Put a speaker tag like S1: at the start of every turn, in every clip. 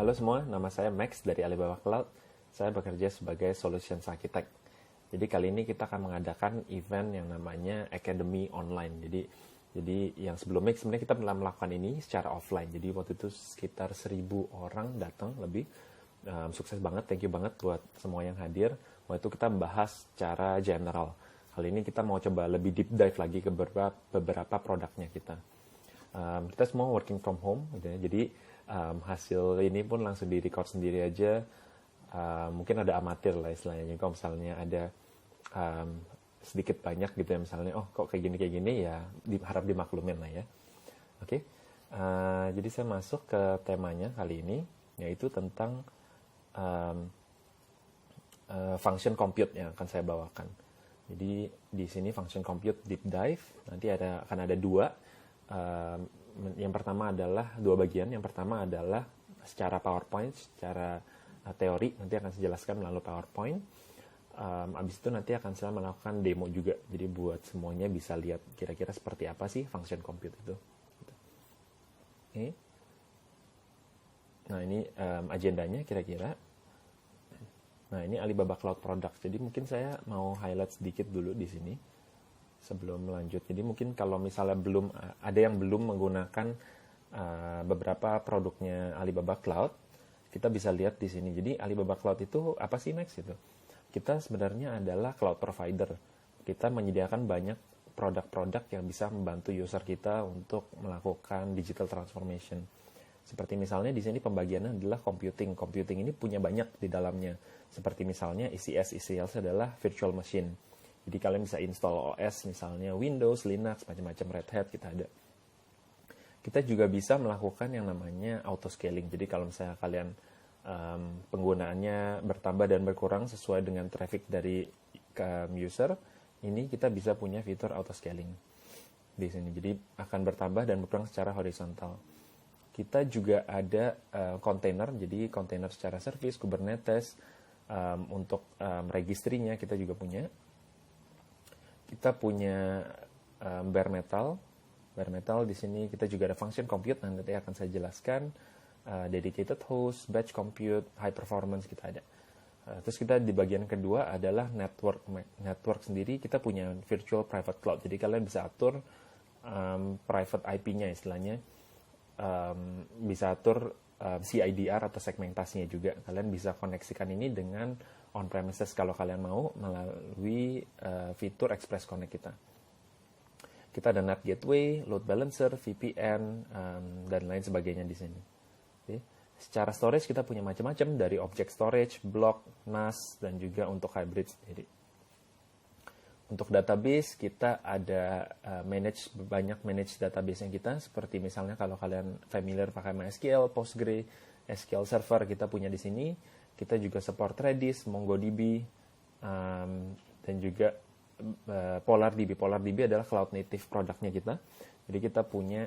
S1: Halo semua, nama saya Max dari Alibaba Cloud. Saya bekerja sebagai Solutions Architect. Jadi kali ini kita akan mengadakan event yang namanya Academy Online. Jadi yang sebelumnya sebenarnya kita telah melakukan ini secara offline. Jadi waktu itu sekitar 1.000 orang datang lebih. Sukses banget, thank you banget buat semua yang hadir. Waktu itu kita membahas secara general. Kali ini kita mau coba lebih deep dive lagi ke beberapa produknya kita. Kita semua working from home gitu ya. Jadi hasil ini pun langsung di record sendiri aja. Mungkin ada amatir lah istilahnya. Kalau misalnya ada sedikit banyak gitu ya, misalnya kok kayak gini ya harap dimaklumin lah ya. Oke. Jadi saya masuk ke temanya kali ini, yaitu tentang function compute yang akan saya bawakan. Jadi di sini function compute deep dive, nanti akan ada dua. Yang pertama adalah dua bagian. Yang pertama adalah secara PowerPoint, secara teori, nanti akan saya jelaskan melalui PowerPoint. Abis itu nanti akan saya melakukan demo juga. Jadi buat semuanya bisa lihat kira-kira seperti apa sih function compute itu. Oke. Nah ini agendanya kira-kira. Nah ini Alibaba Cloud Products. Jadi mungkin saya mau highlight sedikit dulu di sini sebelum lanjut. Jadi mungkin kalau misalnya ada yang belum menggunakan beberapa produknya Alibaba Cloud, kita bisa lihat di sini. Jadi Alibaba Cloud itu apa sih Max itu? Kita sebenarnya adalah cloud provider. Kita menyediakan banyak produk-produk yang bisa membantu user kita untuk melakukan digital transformation. Seperti misalnya di sini pembagiannya adalah computing. Computing ini punya banyak di dalamnya. Seperti misalnya ECS. ECS adalah virtual machine. Jadi kalian bisa install OS misalnya Windows, Linux, macam-macam Red Hat kita ada. Kita juga bisa melakukan yang namanya auto scaling. Jadi kalau misalnya kalian penggunaannya bertambah dan berkurang sesuai dengan traffic dari user, ini kita bisa punya fitur auto scaling di sini. Jadi akan bertambah dan berkurang secara horizontal. Kita juga ada container, jadi container secara service, Kubernetes, untuk registrinya kita juga punya. Kita punya bare metal. Bare metal di sini kita juga ada function compute, nanti akan saya jelaskan. Dedicated host, batch compute, high performance kita ada. Terus kita di bagian kedua adalah network. Network sendiri kita punya virtual private cloud. Jadi kalian bisa atur private IP-nya istilahnya. Bisa atur CIDR atau segmentasinya juga. Kalian bisa koneksikan ini dengan on-premises kalau kalian mau melalui fitur Express Connect kita. Kita ada NAT Gateway, Load Balancer, VPN, dan lain sebagainya di sini. Okay. Secara storage kita punya macam-macam dari object storage, block, NAS, dan juga untuk hybrid sendiri. Untuk database kita ada banyak manage database yang kita, seperti misalnya kalau kalian familiar pakai MySQL, Postgre, SQL Server kita punya di sini. Kita juga support Redis, MongoDB, dan juga PolarDB. PolarDB adalah cloud native produknya kita. Jadi kita punya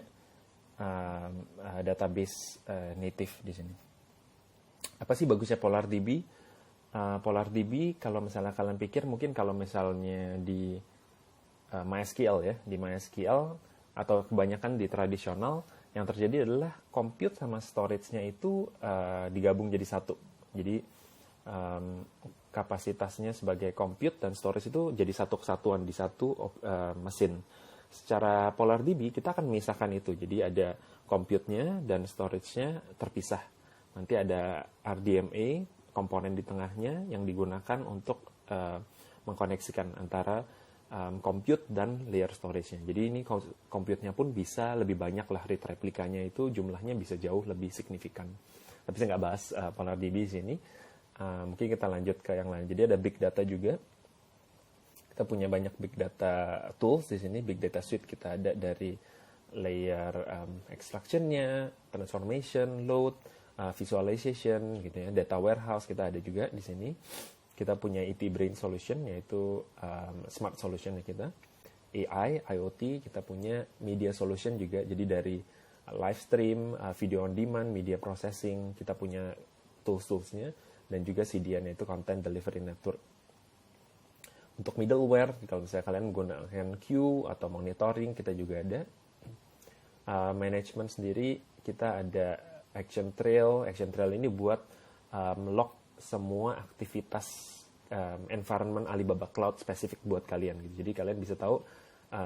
S1: database native di sini. Apa sih bagusnya PolarDB? PolarDB kalau misalnya kalian pikir mungkin kalau misalnya di MySQL ya, di MySQL atau kebanyakan di tradisional yang terjadi adalah compute sama storage-nya itu digabung jadi satu. Jadi kapasitasnya sebagai compute dan storage itu jadi satu kesatuan di satu mesin. Secara PolarDB kita akan memisahkan itu. Jadi ada compute-nya dan storage-nya terpisah. Nanti ada RDMA, komponen di tengahnya yang digunakan untuk mengkoneksikan antara compute dan layer storage-nya. Jadi ini compute-nya pun bisa lebih banyak lah, read replikanya itu jumlahnya bisa jauh lebih signifikan. Tapi saya nggak bahas PolarDB di sini. Mungkin kita lanjut ke yang lain. Jadi ada big data juga. Kita punya banyak big data tools di sini. Big data suite kita ada dari layer extraction-nya, transformation, load, visualization, gitu ya. Data warehouse kita ada juga di sini. Kita punya ET Brain solution, yaitu smart solution kita. AI, IoT, kita punya media solution juga. Jadi dari live stream, video on demand, media processing, kita punya tools-toolsnya, dan juga CDN, yaitu Content Delivery Network. Untuk middleware, kalau misalnya kalian menggunakan queue atau monitoring, kita juga ada. Management sendiri, kita ada action trail. Action trail ini buat log semua aktivitas environment Alibaba Cloud spesifik buat kalian gitu. Jadi kalian bisa tahu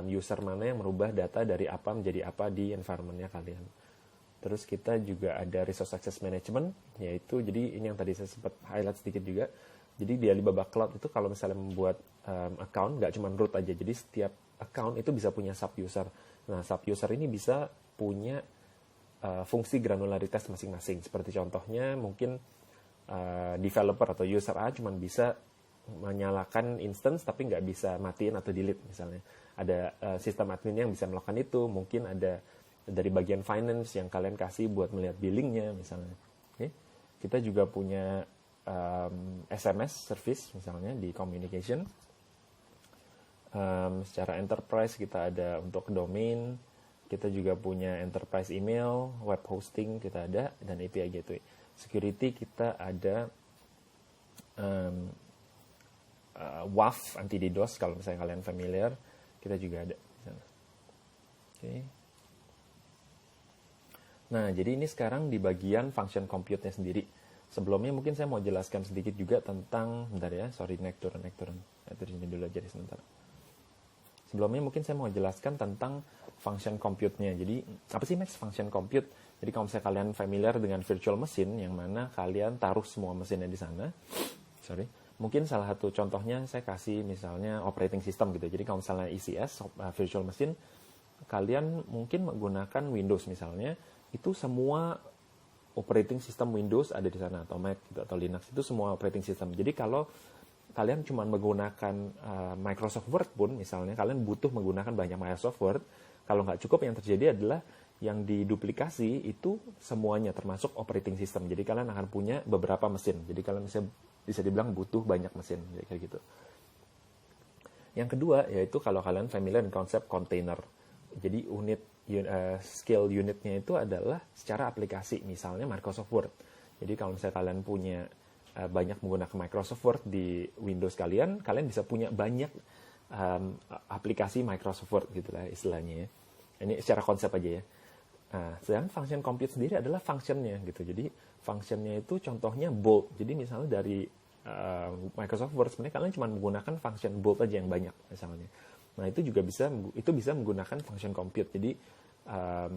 S1: user mana yang merubah data dari apa menjadi apa di environment-nya kalian. Terus kita juga ada resource access management, yaitu jadi ini yang tadi saya sempat highlight sedikit juga. Jadi di Alibaba Cloud itu kalau misalnya membuat account, nggak cuma root aja. Jadi setiap account itu bisa punya sub-user. Nah, sub-user ini bisa punya fungsi granularitas masing-masing. Seperti contohnya mungkin developer atau user A cuma bisa menyalakan instance tapi nggak bisa matiin atau delete misalnya. Ada sistem admin yang bisa melakukan itu. Mungkin ada dari bagian finance yang kalian kasih buat melihat billingnya misalnya. Okay. Kita juga punya SMS service misalnya di communication. Secara enterprise kita ada untuk domain, kita juga punya enterprise email, web hosting kita ada, dan API gateway. Security kita ada WAF anti DDoS kalau misalnya kalian familiar, kita juga ada. Okay. Nah, jadi ini sekarang di bagian function compute-nya sendiri. Sebelumnya mungkin saya mau jelaskan sedikit juga tentang, bentar ya, sorry, naik turun. Terus ini dulu aja sebentar. Sebelumnya mungkin saya mau jelaskan tentang function compute-nya. Jadi, apa sih Max function compute? Jadi kalau misalnya kalian familiar dengan virtual machine, yang mana kalian taruh semua mesinnya di sana. Mungkin salah satu contohnya saya kasih misalnya operating system gitu. Jadi kalau misalnya ECS, virtual machine, kalian mungkin menggunakan Windows misalnya, itu semua operating system Windows ada di sana, atau Mac gitu, atau Linux, itu semua operating system. Jadi kalau kalian cuma menggunakan Microsoft Word pun, misalnya kalian butuh menggunakan banyak Microsoft Word, kalau nggak cukup yang terjadi adalah yang diduplikasi itu semuanya termasuk operating system. Jadi kalian akan punya beberapa mesin. Jadi kalian bisa dibilang butuh banyak mesin, kayak gitu. Yang kedua yaitu kalau kalian familiar dengan konsep container. Jadi scale unitnya itu adalah secara aplikasi, misalnya Microsoft Word. Jadi kalau misalnya kalian punya banyak menggunakan Microsoft Word di Windows kalian bisa punya banyak aplikasi Microsoft Word gitu lah istilahnya ya. Ini secara konsep aja ya. Nah, sedangkan function compute sendiri adalah functionnya gitu. Jadi functionnya itu contohnya bold. Jadi misalnya dari Microsoft Word sebenarnya kalian cuma menggunakan function bold aja yang banyak misalnya. Nah itu juga bisa menggunakan function compute. Jadi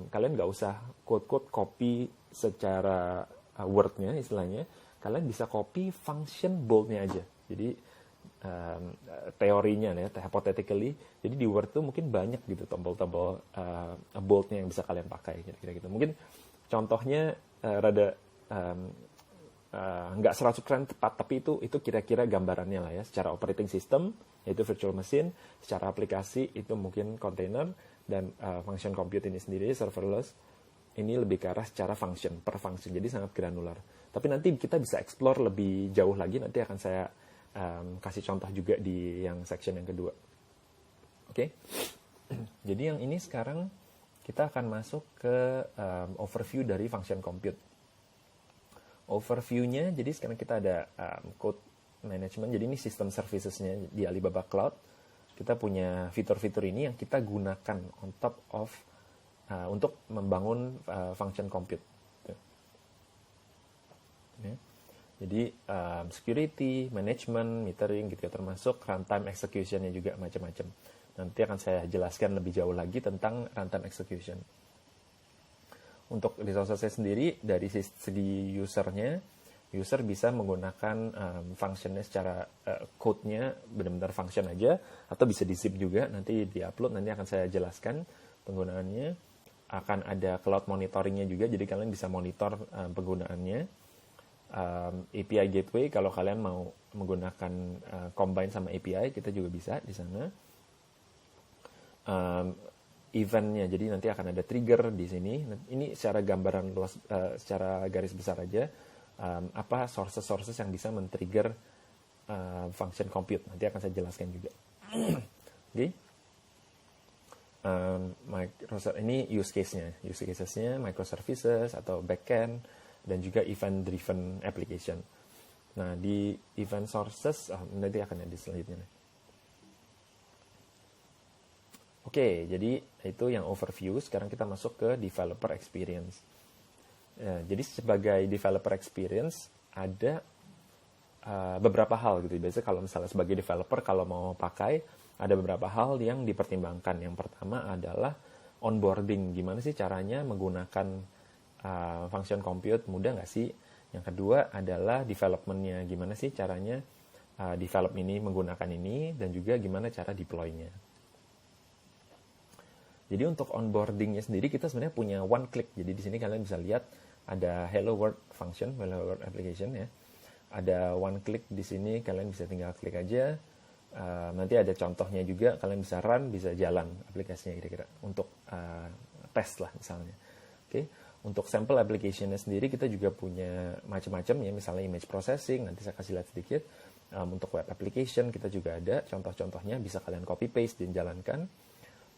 S1: kalian nggak usah code copy secara Word-nya istilahnya. Kalian bisa copy function bold-nya aja. Jadi teorinya ya, hypothetically. Jadi di Word tuh mungkin banyak gitu tombol-tombol bold-nya yang bisa kalian pakai. Kira-kira gitu. Mungkin contohnya rada nggak 100% tepat, tapi itu kira-kira gambarannya lah ya. Secara operating system, yaitu virtual machine. Secara aplikasi, itu mungkin container. Dan function compute ini sendiri, serverless, ini lebih ke arah secara function, per function. Jadi sangat granular. Tapi nanti kita bisa explore lebih jauh lagi. Nanti akan saya kasih contoh juga di yang section yang kedua. Oke. Jadi yang ini sekarang kita akan masuk ke overview dari function compute. Overview-nya, jadi sekarang kita ada code management. Jadi ini system services-nya di Alibaba Cloud. Kita punya fitur-fitur ini yang kita gunakan on top of untuk membangun function compute. Ya. Jadi security, management, metering gitu ya, termasuk runtime execution-nya juga macam-macam. Nanti akan saya jelaskan lebih jauh lagi tentang runtime execution. Untuk resource-nya sendiri dari segi usernya, user bisa menggunakan functionnya secara code-nya benar-benar function aja, atau bisa di zip juga, nanti di-upload, nanti akan saya jelaskan penggunaannya. Akan ada cloud monitoringnya juga, jadi kalian bisa monitor penggunaannya. API gateway, kalau kalian mau menggunakan combine sama API, kita juga bisa di sana. Eventnya, jadi nanti akan ada trigger di sini. Ini secara gambaran luas, secara garis besar aja. Apa sources yang bisa men-trigger function compute. Nanti akan saya jelaskan juga. Oke. Microservice ini use case-nya microservices atau backend dan juga event driven application. Nah, di event sources nanti akan ada di selanjutnya. Oke, jadi itu yang overview. Sekarang kita masuk ke developer experience. Jadi sebagai developer experience ada beberapa hal gitu. Biasanya kalau misalnya sebagai developer kalau mau pakai ada beberapa hal yang dipertimbangkan. Yang pertama adalah onboarding. Gimana sih caranya menggunakan function compute, mudah nggak sih? Yang kedua adalah development-nya. Gimana sih caranya develop ini menggunakan ini, dan juga gimana cara deploy-nya. Jadi untuk onboarding-nya sendiri kita sebenarnya punya one click. Jadi di sini kalian bisa lihat ada Hello World function, Hello World application ya. Ada one click di sini, kalian bisa tinggal klik aja. Nanti ada contohnya juga, kalian bisa run, bisa jalan aplikasinya kira-kira untuk tes lah misalnya. Oke. Untuk sampel application-nya sendiri kita juga punya macam-macam ya, misalnya image processing, nanti saya kasih lihat sedikit. Untuk web application kita juga ada contoh-contohnya, bisa kalian copy paste dan jalankan.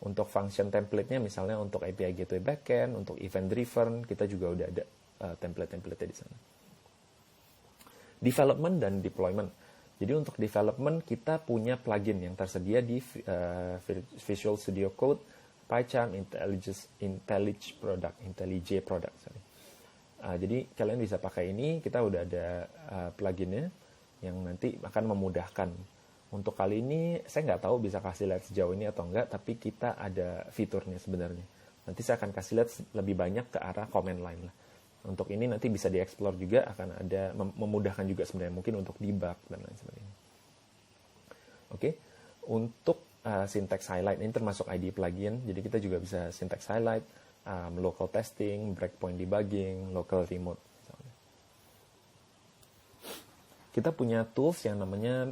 S1: Untuk function template-nya misalnya untuk API Gateway Backend, untuk event driven, kita juga udah ada template-template-nya di sana. Development dan deployment. Jadi untuk development kita punya plugin yang tersedia di Visual Studio Code, PyCharm, IntelliJ product. Jadi kalian bisa pakai ini, kita udah ada pluginnya yang nanti akan memudahkan. Untuk kali ini saya nggak tahu bisa kasih lihat sejauh ini atau enggak, tapi kita ada fiturnya sebenarnya. Nanti saya akan kasih lihat lebih banyak ke arah command line lah. Untuk ini nanti bisa dieksplor juga, akan ada memudahkan juga sebenarnya, mungkin untuk debug dan lain sebagainya. Oke, untuk syntax highlight ini termasuk IDE plugin, jadi kita juga bisa syntax highlight, local testing, breakpoint debugging, local remote. Kita punya tools yang namanya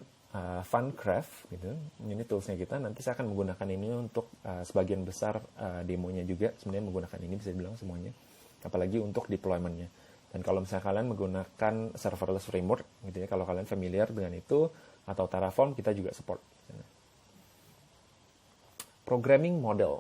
S1: Funcraft gitu. Ini toolsnya kita. Nanti saya akan menggunakan ini untuk sebagian besar demonya juga. Sebenarnya menggunakan ini bisa dibilang semuanya. Apalagi untuk deployment-nya. Dan kalau misalnya kalian menggunakan serverless framework gitu ya, kalau kalian familiar dengan itu atau Terraform, kita juga support. Programming model.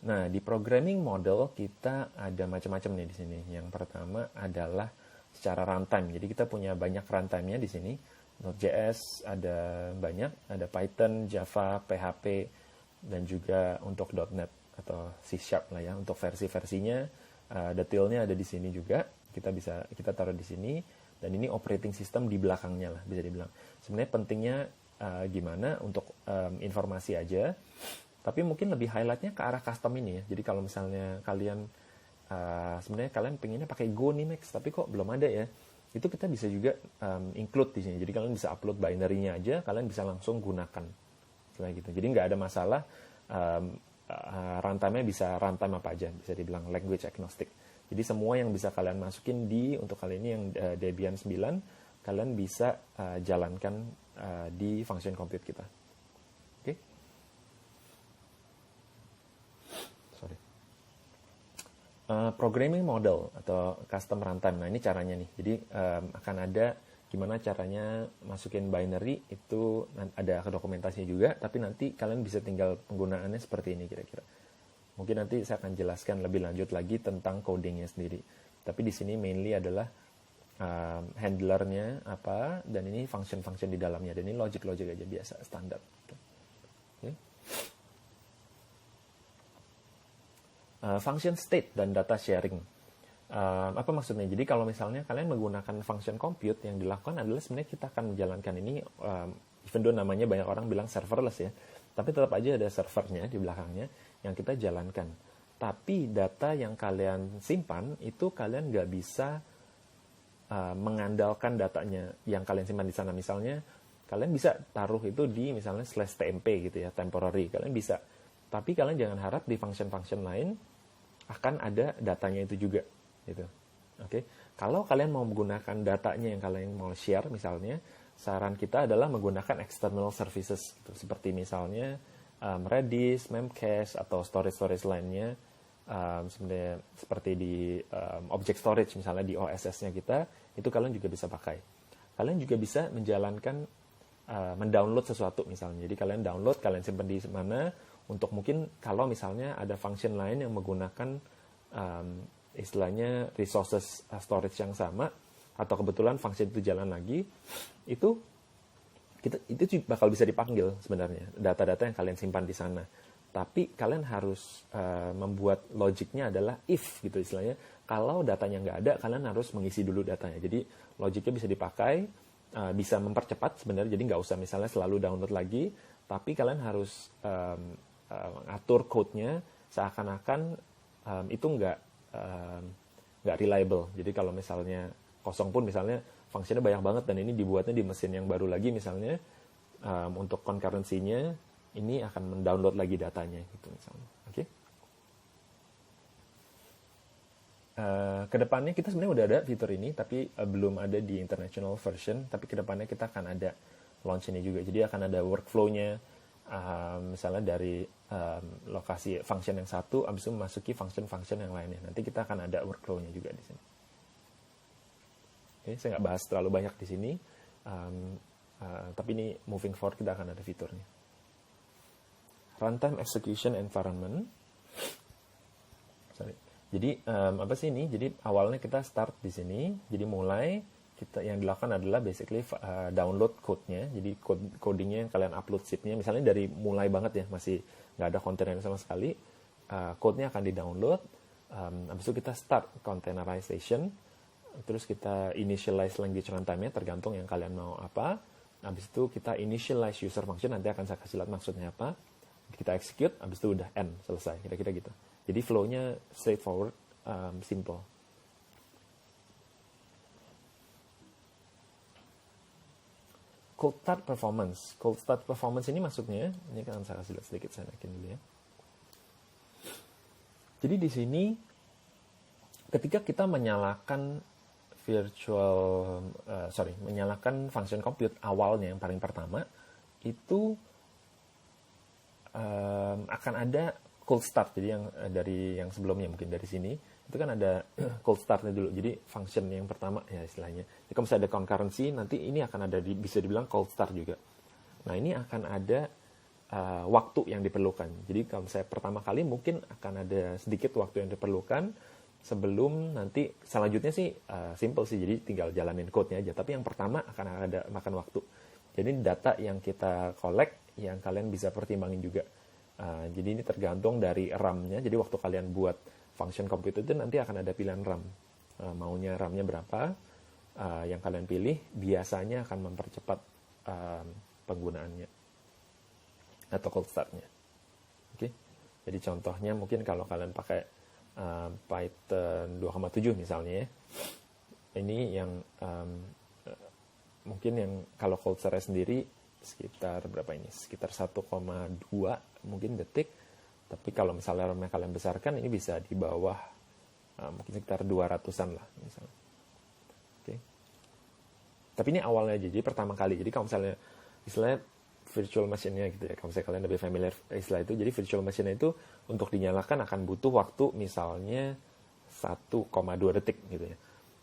S1: Nah, di programming model kita ada macam-macam nih di sini. Yang pertama adalah secara runtime. Jadi kita punya banyak runtime-nya di sini. Node.js ada banyak, ada Python, Java, PHP, dan juga untuk .NET atau C# lah ya. Untuk versi-versinya, detailnya ada di sini juga. Kita taruh di sini. Dan ini operating system di belakangnya lah, bisa dibilang. Sebenarnya pentingnya gimana untuk informasi aja. Tapi mungkin lebih highlight-nya ke arah custom ini ya. Jadi kalau misalnya kalian sebenarnya kalian pengennya pakai Go nih Max, tapi kok belum ada ya. Itu kita bisa juga include di sini. Jadi kalian bisa upload binary-nya aja, kalian bisa langsung gunakan. Kayak gitu. Jadi nggak ada masalah, runtime-nya bisa runtime apa aja, bisa dibilang language agnostic. Jadi semua yang bisa kalian masukin untuk kali ini yang Debian 9, kalian bisa jalankan di function compute kita. Oke? Programming model atau custom runtime. Nah, ini caranya nih. Jadi akan ada gimana caranya masukin binary, itu ada dokumentasinya juga, tapi nanti kalian bisa tinggal penggunaannya seperti ini kira-kira. Mungkin nanti saya akan jelaskan lebih lanjut lagi tentang codingnya sendiri. Tapi di sini mainly adalah handlernya apa, dan ini function-function di dalamnya. Dan ini logic-logic aja biasa, standar. Okay. Function state dan data sharing. Apa maksudnya? Jadi kalau misalnya kalian menggunakan function compute, yang dilakukan adalah sebenarnya kita akan menjalankan ini, even though namanya banyak orang bilang serverless ya, tapi tetap aja ada servernya di belakangnya yang kita jalankan. Tapi data yang kalian simpan itu kalian nggak bisa mengandalkan datanya yang kalian simpan di sana. Misalnya kalian bisa taruh itu di misalnya /tmp gitu ya, temporary, kalian bisa. Tapi kalian jangan harap di function-function lain akan ada datanya itu juga, gitu. Oke. Kalau kalian mau menggunakan datanya yang kalian mau share, misalnya, saran kita adalah menggunakan external services, gitu. Seperti misalnya Redis, Memcache, atau storage lainnya, sebenarnya seperti di object storage, misalnya di OSS-nya kita, itu kalian juga bisa pakai. Kalian juga bisa menjalankan, mendownload sesuatu misalnya. Jadi kalian download, kalian simpan di mana. Untuk mungkin kalau misalnya ada function lain yang menggunakan istilahnya resources storage yang sama, atau kebetulan function itu jalan lagi, itu bakal bisa dipanggil sebenarnya data-data yang kalian simpan di sana. Tapi kalian harus membuat logiknya adalah if gitu istilahnya. Kalau datanya nggak ada, kalian harus mengisi dulu datanya. Jadi logiknya bisa dipakai, bisa mempercepat sebenarnya. Jadi nggak usah misalnya selalu download lagi, tapi kalian harus atur code-nya seakan-akan itu nggak reliable. Jadi kalau misalnya kosong pun misalnya fungsinya banyak banget dan ini dibuatnya di mesin yang baru lagi misalnya, untuk concurrency-nya ini akan mendownload lagi datanya gitu misalnya. Oke. Kedepannya kita sebenarnya udah ada fitur ini tapi belum ada di international version, tapi kedepannya kita akan ada launch ini juga. Jadi akan ada workflow-nya, misalnya dari lokasi function yang satu habis itu memasuki function-function yang lainnya. Nanti kita akan ada workflow-nya juga di sini. Oke, saya nggak bahas terlalu banyak di sini, tapi ini moving forward kita akan ada fiturnya. Runtime execution environment. Sorry. Jadi apa sih ini? Jadi awalnya kita start di sini. Jadi mulai kita yang dilakukan adalah basically download code-nya. Jadi codingnya yang kalian upload zip-nya. Misalnya dari mulai banget ya, masih nggak ada kontainer sama sekali. Code-nya akan di-download. Habis itu kita start containerization. Terus kita initialize language runtime-nya tergantung yang kalian mau apa. Habis itu kita initialize user function. Nanti akan saya kasih lihat maksudnya apa. Kita execute, habis itu udah end, selesai, kira-kira gitu. Jadi flow-nya straightforward, simple. Cold start performance. Cold start performance ini maksudnya, ini kan saya kasih lihat sedikit, saya naikin dulu ya. Jadi di sini, ketika kita menyalakan menyalakan function compute awalnya yang paling pertama, itu akan ada cold start. Jadi yang dari yang sebelumnya mungkin dari sini itu kan ada cold startnya dulu. Jadi function yang pertama ya istilahnya. Jadi kalau misalnya ada concurrency nanti ini akan ada bisa dibilang cold start juga. Nah ini akan ada waktu yang diperlukan. Jadi kalau misalnya pertama kali mungkin akan ada sedikit waktu yang diperlukan sebelum nanti selanjutnya sih simple sih. Jadi tinggal jalanin code-nya aja. Tapi yang pertama akan ada makan waktu. Jadi data yang kita collect yang kalian bisa pertimbangin juga. Jadi ini tergantung dari RAM-nya. Jadi waktu kalian buat function compute itu nanti akan ada pilihan RAM. Maunya RAM-nya berapa, yang kalian pilih biasanya akan mempercepat penggunaannya atau cold start-nya. Oke. Jadi contohnya mungkin kalau kalian pakai Python 2,7 misalnya ya. Ini yang mungkin yang kalau cold start sendiri sekitar berapa ini? Sekitar 1,2 mungkin detik. Tapi kalau misalnya RAM-nya kalian besarkan, ini bisa di bawah mungkin sekitar 200-an lah misalnya. Oke. Tapi ini awalnya aja, jadi pertama kali. Jadi kalau misalnya istilahnya virtual machine-nya gitu ya, kalau misalnya kalian lebih familiar istilah itu, jadi virtual machine-nya itu untuk dinyalakan akan butuh waktu misalnya 1,2 detik gitu ya.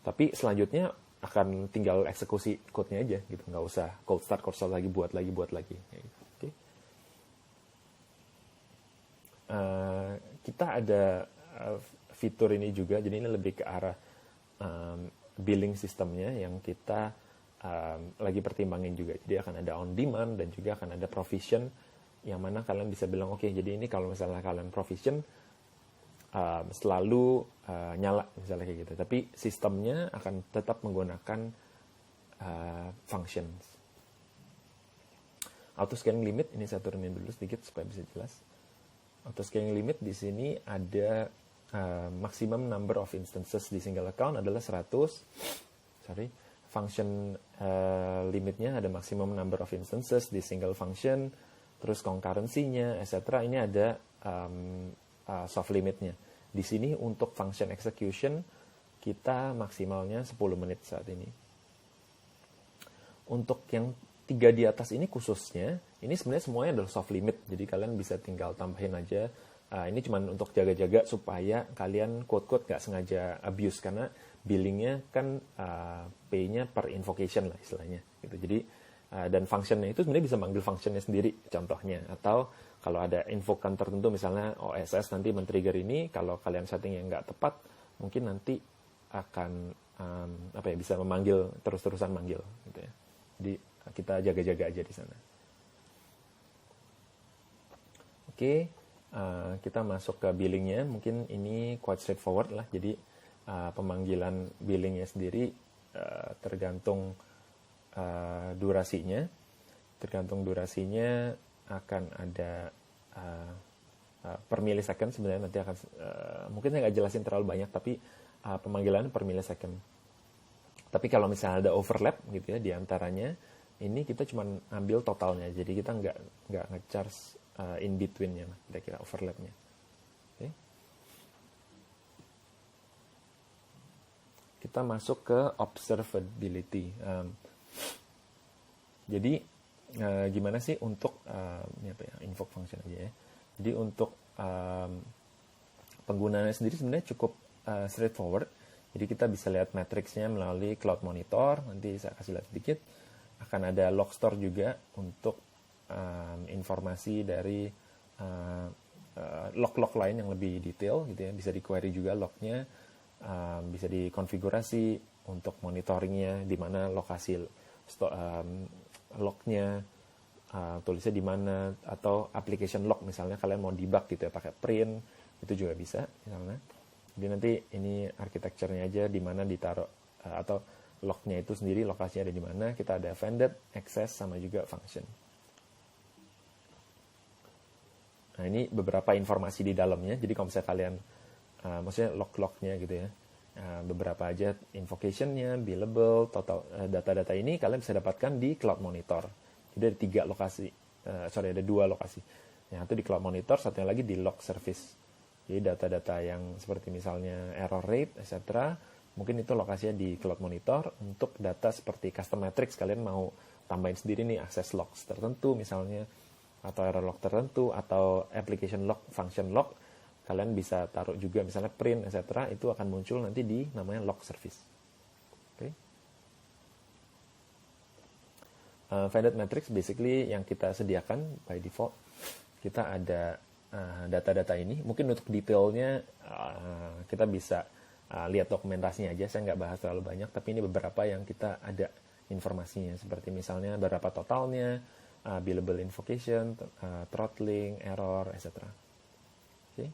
S1: Tapi selanjutnya akan tinggal eksekusi code-nya aja gitu, nggak usah cold start lagi, buat lagi. Okay. Kita ada fitur ini juga, jadi ini lebih ke arah billing sistemnya yang kita lagi pertimbangin juga. Jadi akan ada on demand dan juga akan ada provision, yang mana kalian bisa bilang oke, jadi ini kalau misalnya kalian provision selalu nyala misalnya kayak gitu, tapi sistemnya akan tetap menggunakan functions. Auto scaling limit ini saya turunin dulu sedikit supaya bisa jelas. Auto scaling limit di sini ada maximum number of instances di single account adalah 100. Function limitnya ada maximum number of instances di single function, terus concurrency-nya, etc. Ini ada soft limitnya. Di sini untuk function execution kita maksimalnya 10 menit saat ini. Untuk yang 3 di atas ini khususnya, ini sebenarnya semuanya adalah soft limit. Jadi kalian bisa tinggal tambahin aja. Ini cuma untuk jaga-jaga supaya kalian quote-quote nggak sengaja abuse, karena billingnya kan pay-nya per invocation lah istilahnya. Gitu. Jadi dan functionnya itu sebenarnya bisa manggil functionnya sendiri contohnya, atau kalau ada invokan tertentu misalnya OSS nanti men-trigger ini, kalau kalian setting yang nggak tepat mungkin nanti akan bisa memanggil terus-terusan manggil gitu ya. Jadi kita jaga-jaga aja di sana. Oke, kita masuk ke billingnya. Mungkin ini quite straightforward lah. Jadi pemanggilan billingnya sendiri tergantung durasinya. Tergantung durasinya akan ada per millisecond sebenarnya, nanti akan mungkin saya nggak jelasin terlalu banyak, tapi pemanggilan per millisecond. Tapi kalau misalnya ada overlap gitu ya di antaranya, ini kita cuma ambil totalnya, jadi kita nggak nge-charge in between-nya, kira-kira overlap-nya. Okay. Kita masuk ke observability. Jadi gimana sih untuk ini apa ya, invoke function aja ya. Jadi untuk penggunaannya sendiri sebenarnya cukup straightforward. Jadi kita bisa lihat matriksnya melalui Cloud Monitor. Nanti saya kasih lihat sedikit. Akan ada log store juga untuk informasi dari log-log lain yang lebih detail gitu ya. Bisa di-query juga lognya, bisa dikonfigurasi untuk monitoringnya, di mana lokasi lognya, tulisnya di mana, atau application log misalnya kalian mau debug gitu ya pakai print, itu juga bisa misalnya. Jadi nanti ini arsitekturnya aja di mana ditaruh atau lognya itu sendiri lokasinya ada di mana. Kita ada vended, access, sama juga function. Nah ini beberapa informasi di dalamnya. Jadi kalau misalnya kalian maksudnya log-lognya gitu ya, beberapa aja invocation-nya, billable, total data-data ini kalian bisa dapatkan di Cloud Monitor. Jadi ada 3 lokasi, ada 2 lokasi. Yang satu di Cloud Monitor, satunya lagi di log service. Jadi data-data yang seperti misalnya error rate, etc. Mungkin itu lokasinya di Cloud Monitor. Untuk data seperti custom metrics, kalian mau tambahin sendiri nih access logs tertentu misalnya, atau error log tertentu, atau application log, function log, kalian bisa taruh juga misalnya print, etc. Itu akan muncul nanti di namanya log service. Okay. Vended metrics basically yang kita sediakan by default. Kita ada data-data ini. Mungkin untuk detailnya kita bisa lihat dokumentasinya aja. Saya nggak bahas terlalu banyak, tapi ini beberapa yang kita ada informasinya. Seperti misalnya berapa totalnya, billable invocation, throttling, error, etc. Okay.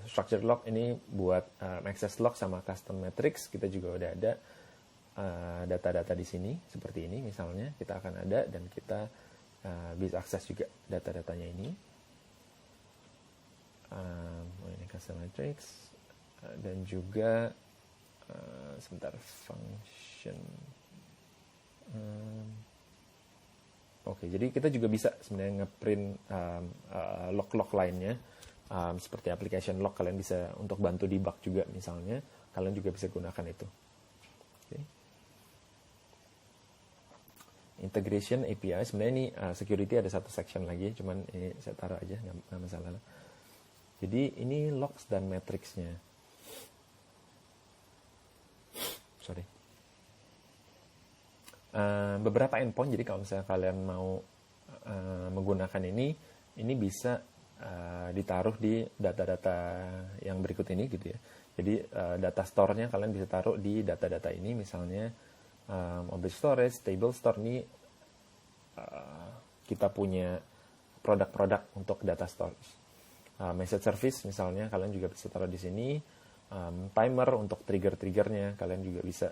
S1: Structured log ini buat access log sama custom metrics. Kita juga udah ada data-data di sini seperti ini misalnya, kita akan ada, dan kita bisa akses juga data-datanya ini. Ini custom metrics, dan juga sebentar, function. Oke, jadi kita juga bisa sebenarnya ngeprint log-log lainnya, seperti application log. Kalian bisa untuk bantu debug juga misalnya, kalian juga bisa gunakan itu. Okay. Integration API, sebenarnya ini security ada satu section lagi, cuman ini saya taruh aja, nggak masalah. Jadi ini logs dan matriksnya. Sorry. Beberapa endpoint, jadi kalau misalnya kalian mau menggunakan ini bisa ditaruh di data-data yang berikut ini gitu ya. Jadi data store-nya kalian bisa taruh di data-data ini, misalnya object storage, table store. Ini kita punya produk-produk untuk data storage. Message service misalnya kalian juga bisa taruh di sini. Timer untuk trigger-triggernya kalian juga bisa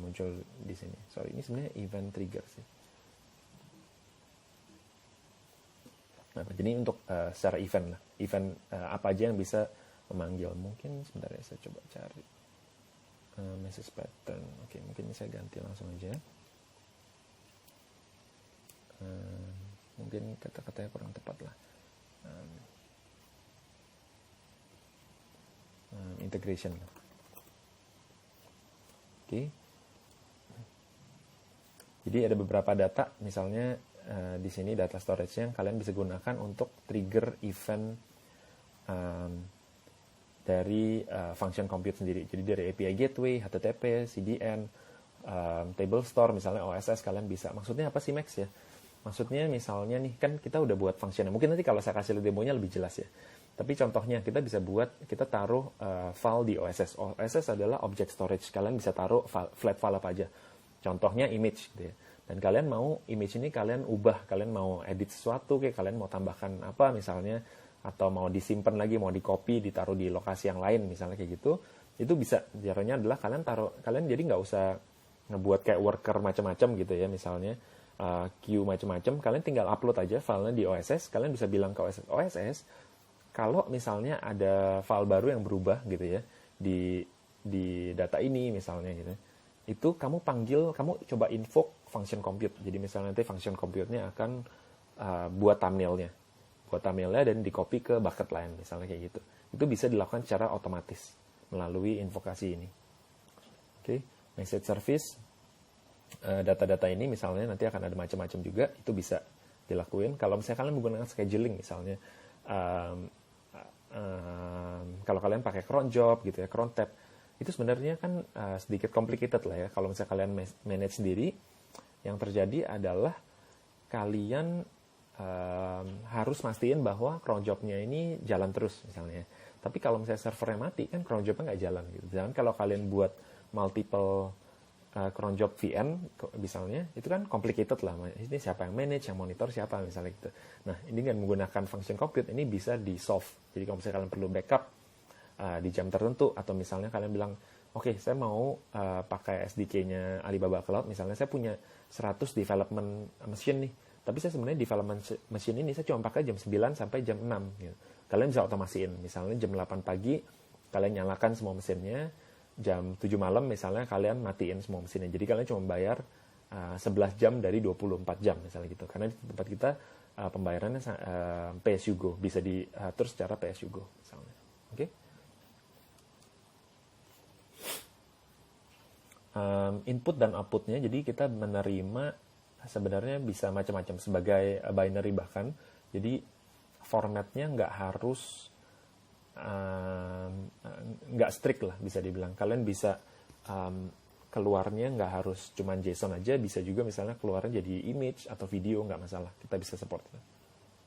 S1: muncul di sini. Sorry, ini sebenarnya event trigger sih. Nah, jadi untuk secara event lah, event apa aja yang bisa memanggil. Mungkin sebentar ya, saya coba cari message pattern. Oke, mungkin saya ganti langsung aja. Mungkin kata-katanya kurang tepat lah. Integration. Oke. Jadi ada beberapa data, misalnya di sini data storage yang kalian bisa gunakan untuk trigger event dari function compute sendiri. Jadi dari API gateway, HTTP, CDN, table store, misalnya OSS kalian bisa. Maksudnya apa sih Max ya? Maksudnya misalnya nih, kan kita udah buat function. Mungkin nanti kalau saya kasih demonya lebih jelas ya. Tapi contohnya kita bisa buat, kita taruh file di OSS. OSS adalah object storage. Kalian bisa taruh flat file apa aja. Contohnya image gitu ya. Dan kalian mau image ini kalian ubah, kalian mau edit sesuatu, kayak kalian mau tambahkan apa misalnya, atau mau disimpan lagi, mau di copy, ditaruh di lokasi yang lain misalnya kayak gitu, itu bisa. Caranya adalah kalian jadi nggak usah ngebuat kayak worker macam-macam gitu ya, misalnya queue macam-macam, kalian tinggal upload aja filenya di OSS, kalian bisa bilang ke OSS kalau misalnya ada file baru yang berubah gitu ya di data ini misalnya gitu, itu kamu coba invoke function compute. Jadi misalnya nanti function compute-nya akan buat thumbnailnya dan di copy ke bucket lain misalnya kayak gitu. Itu bisa dilakukan secara otomatis melalui invokasi ini. Oke, message service, data-data ini misalnya nanti akan ada macam-macam juga, itu bisa dilakuin. Kalau misalnya kalian menggunakan scheduling misalnya, kalau kalian pakai cron job gitu ya, cron tab, itu sebenarnya kan sedikit complicated lah ya. Kalau misalnya kalian manage sendiri, yang terjadi adalah kalian harus mastiin bahwa cron jobnya ini jalan terus misalnya. Tapi kalau misalnya servernya mati, kan cron jobnya nggak jalan gitu. Dan kalau kalian buat multiple cron job VM misalnya, itu kan complicated lah. Ini siapa yang manage, yang monitor siapa misalnya gitu. Nah, ini dengan menggunakan function compute ini bisa di solve. Jadi kalau misalnya kalian perlu backup di jam tertentu, atau misalnya kalian bilang, oke, saya mau pakai SDK-nya Alibaba Cloud, misalnya saya punya 100 development machine nih, tapi saya sebenarnya development machine ini saya cuma pakai jam 9 sampai jam 6 gitu. Kalian bisa otomasiin, misalnya jam 8 pagi kalian nyalakan semua mesinnya, jam 7 malam misalnya kalian matiin semua mesinnya. Jadi kalian cuma bayar 11 jam dari 24 jam misalnya gitu. Karena di tempat kita pembayarannya pay as you go, bisa diatur secara pay as you go misalnya. Oke. Input dan outputnya, jadi kita menerima sebenarnya bisa macam-macam sebagai binary bahkan. Jadi formatnya nggak strict lah bisa dibilang. Kalian bisa keluarnya nggak harus cuma JSON aja, bisa juga misalnya keluarnya jadi image atau video, nggak masalah, kita bisa support.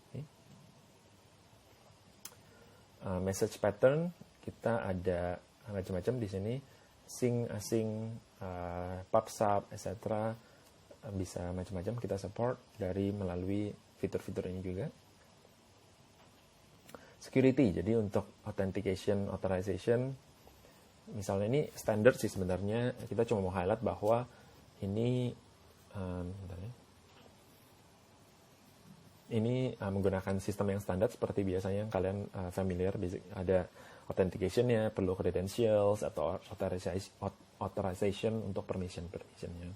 S1: Okay. Message pattern kita ada macam-macam di sini, sync, async, pub sub, etc. Bisa macam-macam kita support melalui fitur-fitur ini juga. Security, jadi untuk authentication, authorization, misalnya ini standard sih sebenarnya, kita cuma mau highlight bahwa ini menggunakan sistem yang standar seperti biasanya yang kalian familiar, ada authentication-nya, perlu credentials atau authorization untuk permission-nya.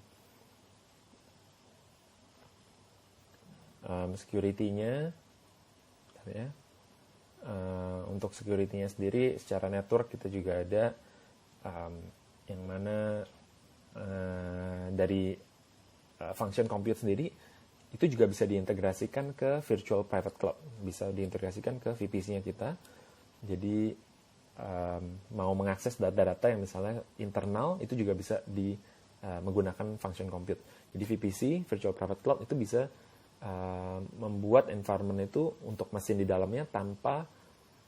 S1: Security-nya ya. Untuk security-nya sendiri secara network kita juga ada yang mana dari function compute sendiri itu juga bisa diintegrasikan ke virtual private cloud, bisa diintegrasikan ke VPC-nya kita. Jadi mau mengakses data-data yang misalnya internal itu juga bisa menggunakan function compute. Jadi VPC, virtual private cloud, itu bisa membuat environment itu untuk mesin di dalamnya tanpa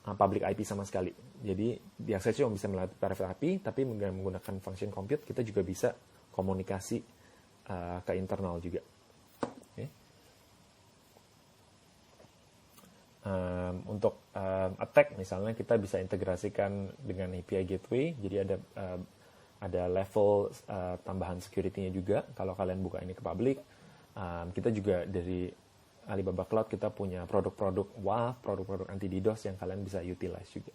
S1: public IP sama sekali. Jadi diakses cuma bisa melalui private IP, tapi menggunakan function compute kita juga bisa komunikasi ke internal juga. Okay. Untuk attack misalnya kita bisa integrasikan dengan API gateway. Jadi ada level tambahan security-nya juga kalau kalian buka ini ke public. Kita juga dari Alibaba Cloud kita punya produk-produk WAF, produk-produk anti DDoS yang kalian bisa utilize juga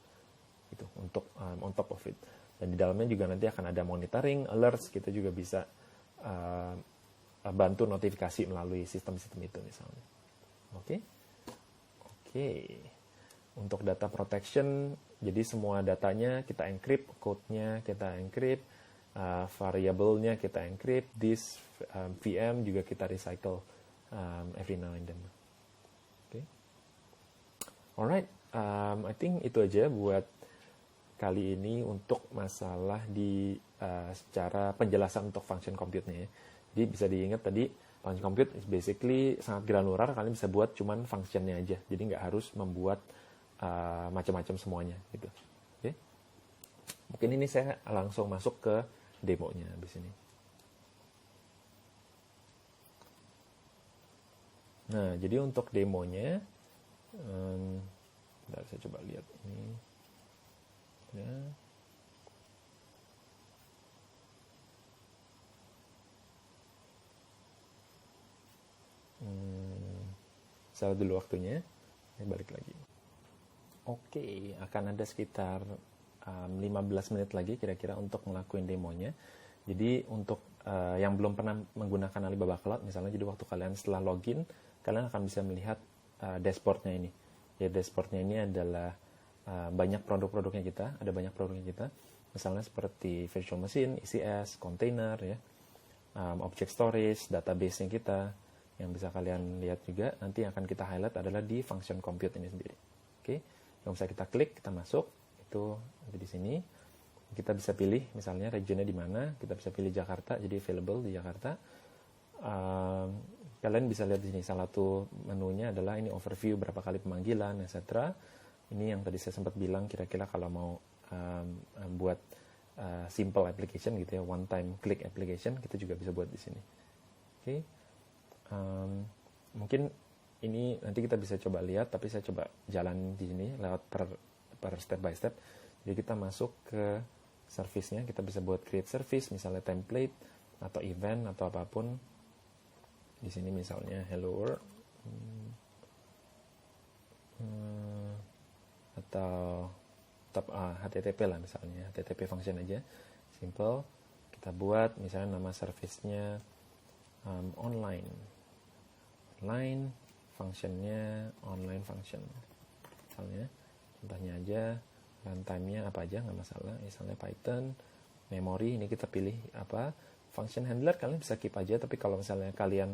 S1: gitu untuk on top of it. Dan di dalamnya juga nanti akan ada monitoring, alerts, kita juga bisa bantu notifikasi melalui sistem-sistem itu misalnya. Oke. Untuk data protection, jadi semua datanya kita encrypt, code-nya kita encrypt, variable-nya kita encrypt, disk, VM juga kita recycle every now and then. Okay. Alright, I think itu aja buat kali ini untuk masalah secara penjelasan untuk function compute-nya ya. Jadi bisa diingat tadi, function compute is basically sangat granular, kalian bisa buat cuman function-nya aja. Jadi nggak harus membuat macam-macam semuanya gitu. Okay. Mungkin ini saya langsung masuk ke demonya di sini. Nah, jadi untuk demonya, bentar, saya coba lihat ini. Ya. Saya dulu waktunya, saya balik lagi. Oke, akan ada sekitar 15 menit lagi kira-kira untuk ngelakuin demonya. Jadi untuk yang belum pernah menggunakan Alibaba Cloud, misalnya, jadi waktu kalian setelah login, kalian akan bisa melihat dashboardnya ini. Ya, dashboardnya ini adalah banyak produk-produknya kita, ada banyak produknya kita. Misalnya seperti virtual machine, ECS, container, ya, object storage, database-nya kita. Yang bisa kalian lihat juga, nanti yang akan kita highlight adalah di function compute ini sendiri. Oke, kalau misalnya kita klik, kita masuk, itu ada di sini. Kita bisa pilih misalnya regionnya di mana, kita bisa pilih Jakarta, jadi available di Jakarta. Kalian bisa lihat di sini, salah satu menunya adalah ini overview, berapa kali pemanggilan, etc. Ini yang tadi saya sempat bilang, kira-kira kalau mau buat simple application gitu ya, one time click application, kita juga bisa buat di sini. Oke. Mungkin ini nanti kita bisa coba lihat, tapi saya coba jalan di sini lewat per step by step. Jadi kita masuk ke service-nya, kita bisa buat create service, misalnya template atau event atau apapun. Di sini misalnya hello world, atau HTTP lah misalnya, HTTP function aja, simple. Kita buat misalnya nama service-nya online functionnya online function, misalnya contohnya aja, runtime-nya apa aja nggak masalah, misalnya Python. Memory ini kita pilih apa, function handler kalian bisa keep aja, tapi kalau misalnya kalian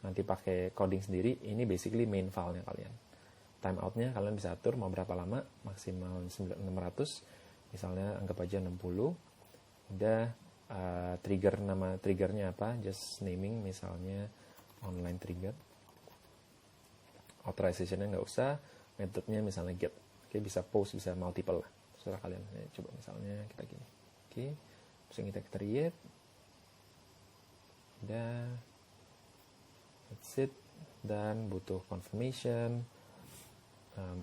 S1: nanti pakai coding sendiri, ini basically main file-nya kalian. Timeout-nya kalian bisa atur mau berapa lama, maksimal 600, misalnya anggap aja 60. Udah nama triggernya apa, just naming misalnya online trigger. Authorization-nya nggak usah, metodenya misalnya get. Oke, bisa post, bisa multiple lah, terserah kalian. Coba misalnya kita gini. Oke, terus kita create. Udah, that's it. Dan butuh confirmation,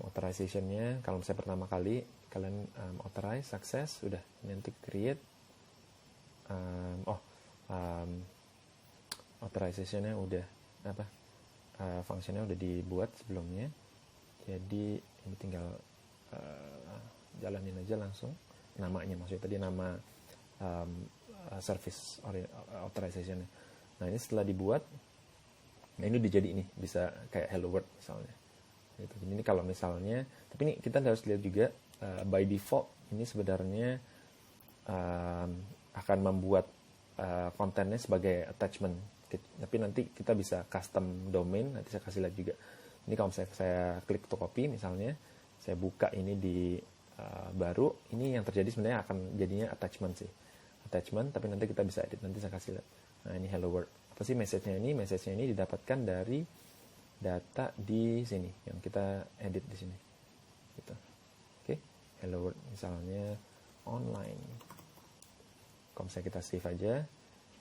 S1: authorization-nya. Kalau misalnya pertama kali kalian authorize, success, udah nanti create. Authorization-nya udah function-nya udah dibuat sebelumnya, jadi ini tinggal jalanin aja langsung. Namanya maksudnya tadi nama service authorization-nya. Nah, ini setelah dibuat, nah ini udah jadi, ini bisa kayak hello world misalnya gitu. Jadi ini kalau misalnya, tapi ini kita harus lihat juga by default ini sebenarnya akan membuat kontennya sebagai attachment, tapi nanti kita bisa custom domain, nanti saya kasih lihat juga. Ini kalau misalnya saya klik to copy misalnya, saya buka ini di baru, ini yang terjadi sebenarnya akan jadinya attachment sih, attachment, tapi nanti kita bisa edit, nanti saya kasih lihat. Nah, ini hello world, apa sih message-nya ini? Message-nya ini didapatkan dari data di sini yang kita edit di sini gitu. Oke, hello world misalnya online. Kalau misalnya kita save aja,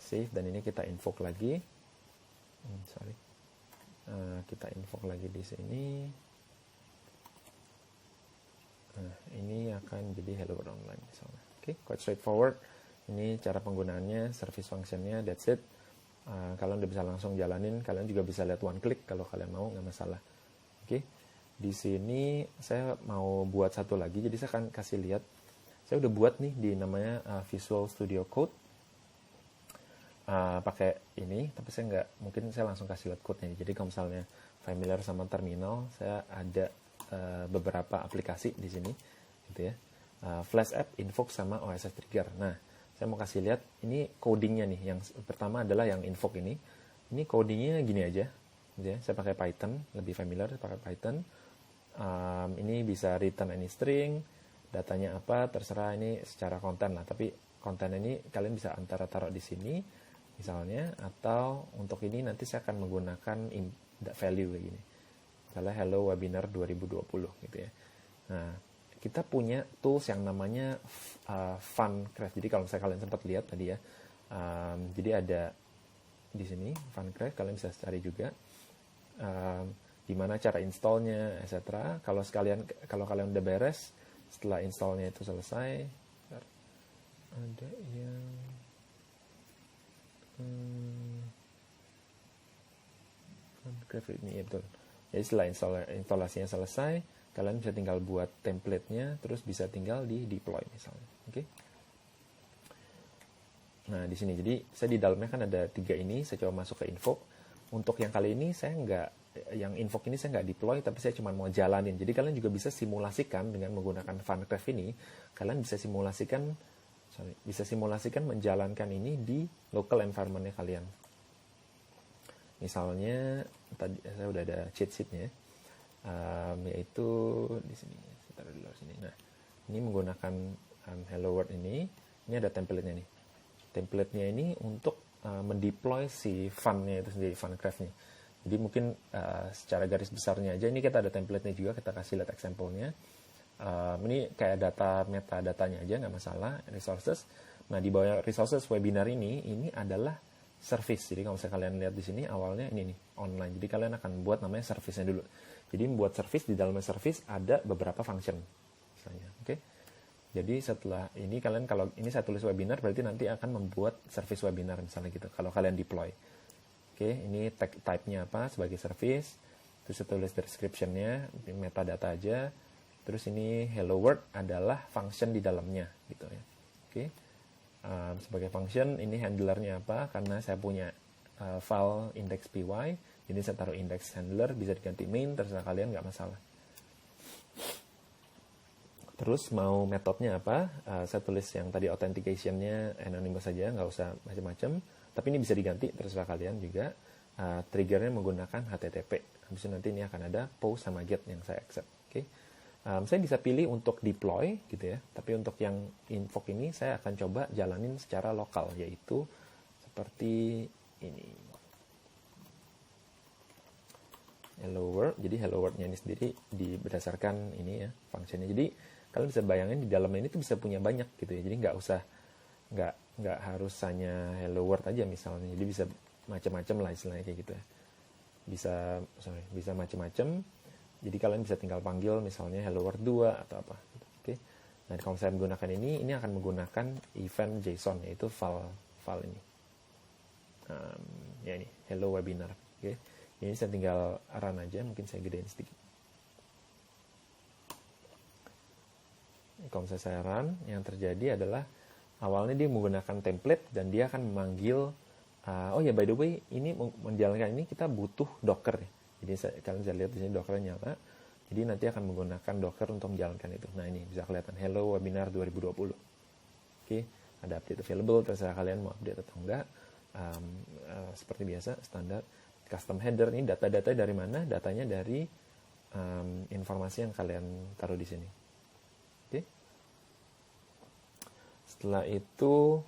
S1: save, dan ini kita invoke lagi. Kita invoke lagi di sini. Nah, ini akan jadi hello world online misalnya. Oke, quite straightforward. Ini cara penggunaannya, service functionnya, that's it. Kalian udah bisa langsung jalanin. Kalian juga bisa lihat one click kalau kalian mau, nggak masalah. Oke, di sini saya mau buat satu lagi. Jadi saya akan kasih lihat. Saya udah buat nih di namanya Visual Studio Code. Pakai ini, tapi saya nggak, mungkin saya langsung kasih lihat code-nya. Jadi kalau misalnya familiar sama terminal, saya ada beberapa aplikasi di sini, gitu ya. Flash App, Invoke, sama OSS Trigger. Nah, saya mau kasih lihat ini codingnya nih. Yang pertama adalah yang Invoke ini. Ini codingnya gini aja, gitu ya. Saya pakai Python, lebih familiar pakai Python. Ini bisa return any string, datanya apa, terserah, ini secara konten lah. Tapi konten ini kalian bisa antara taruh di sini, misalnya, atau untuk ini nanti saya akan menggunakan value kayak gini. Misalnya hello webinar 2020 gitu ya. Nah, kita punya tools yang namanya Funcraft. Jadi kalau misalnya kalian sempat lihat tadi ya, jadi ada di sini Funcraft, kalian bisa cari juga. gimana cara installnya, etc. Kalau kalian udah beres, setelah installnya itu selesai, ada yang graphic ini ya, betul. Jadi setelah instalasinya selesai, kalian bisa tinggal buat template-nya, terus bisa tinggal di deploy misalnya. Oke. Nah di sini, jadi saya di dalamnya kan ada 3 ini, saya coba masuk ke info. Untuk yang kali ini yang info ini saya nggak deploy, tapi saya cuma mau jalanin. Jadi kalian juga bisa simulasikan dengan menggunakan Funcraft ini. Kalian bisa simulasikan menjalankan ini di local environment-nya kalian. Misalnya tadi saya udah ada cheat sheet-nya, yaitu di sini. Saya taruh di luar sini. Nah, ini menggunakan Hello World ini ada template-nya nih. Template-nya ini untuk mendeploy si fun-nya itu sendiri, Funcraft-nya. Jadi mungkin secara garis besarnya aja, ini kita ada template-nya juga, kita kasih lihat example-nya. Ini kayak metadatanya aja, nggak masalah, resources. Nah, di bawah resources webinar ini adalah service. Jadi kalau misalnya kalian lihat di sini, awalnya ini nih, online. Jadi kalian akan buat namanya service-nya dulu. Jadi membuat service, di dalamnya service ada beberapa function. Misalnya, oke? Jadi setelah ini kalian, kalau ini saya tulis webinar, berarti nanti akan membuat service webinar misalnya gitu, kalau kalian deploy. Oke, ini tag type-nya apa sebagai service, terus saya tulis description-nya, metadata aja, terus ini hello world adalah function di dalamnya gitu ya. Oke, sebagai function ini handlernya apa, karena saya punya file index.py, jadi saya taruh index handler, bisa diganti main, terserah kalian, nggak masalah. Terus mau metodenya apa, saya tulis yang tadi authentication-nya anonymous saja, nggak usah macam-macam. Tapi ini bisa diganti, terserah kalian juga. Triggernya menggunakan HTTP. Habis itu nanti ini akan ada post sama get yang saya accept. Okay. Saya bisa pilih untuk deploy gitu ya. Tapi untuk yang invoke ini saya akan coba jalanin secara lokal, yaitu seperti ini. Hello world. Jadi hello world-nya ini sendiri berdasarkan ini ya, fungsinya. Jadi kalian bisa bayangin di dalamnya ini tuh bisa punya banyak gitu ya. Jadi nggak harus hanya hello world aja misalnya. Jadi bisa macam-macam lah istilahnya kayak gitu ya. Bisa macam-macam. Jadi kalian bisa tinggal panggil misalnya hello world 2 atau apa. Oke. Nah kalau saya menggunakan ini akan menggunakan event JSON, yaitu file ini. Ya ini hello webinar. Oke. Ini saya tinggal run aja, mungkin saya gedein sedikit. Kalau misalnya saya run, yang terjadi adalah awalnya dia menggunakan template dan dia akan memanggil, oh ya by the way, ini menjalankan ini kita butuh Docker. Jadi kalian bisa lihat di sini Dockernya nyala. Jadi nanti akan menggunakan Docker untuk menjalankan itu. Nah ini bisa kelihatan Hello Webinar 2020. Oke, ada update available, terserah kalian mau update atau enggak. Seperti biasa, standar. Custom header ini data-data dari mana? Datanya dari informasi yang kalian taruh di sini. Setelah itu,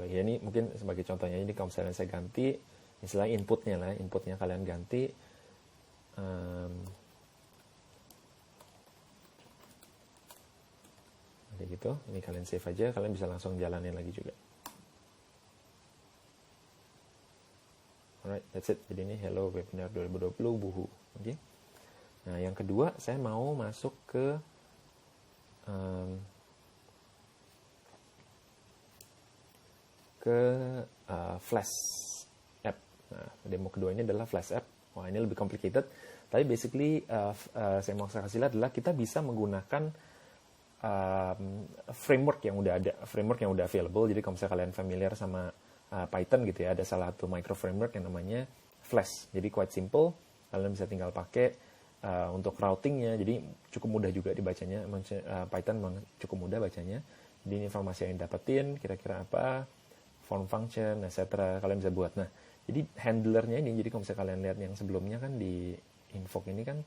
S1: ya ini mungkin sebagai contohnya, ini kalau misalnya saya ganti, misalnya inputnya kalian ganti, kayak gitu, ini kalian save aja, kalian bisa langsung jalanin lagi juga. Alright, that's it. Jadi ini Hello Webinar 2020 Buhu. Oke. Nah, yang kedua, saya mau masuk ke Flash App. Nah, demo kedua ini adalah Flash App. Wah, ini lebih complicated. Tapi basically, saya mau kasih lihat adalah kita bisa menggunakan framework yang udah available. Jadi kalau misalnya kalian familiar sama Python gitu ya, ada salah satu micro framework yang namanya Flash. Jadi quite simple. Kalian bisa tinggal pakai untuk routingnya. Jadi cukup mudah juga dibacanya. Python memang cukup mudah bacanya. Jadi ini informasi yang dapetin, kira-kira apa, form function, etc. Kalian bisa buat. Nah, jadi handlernya ini, jadi kalau misalnya kalian lihat yang sebelumnya kan di invoke ini kan,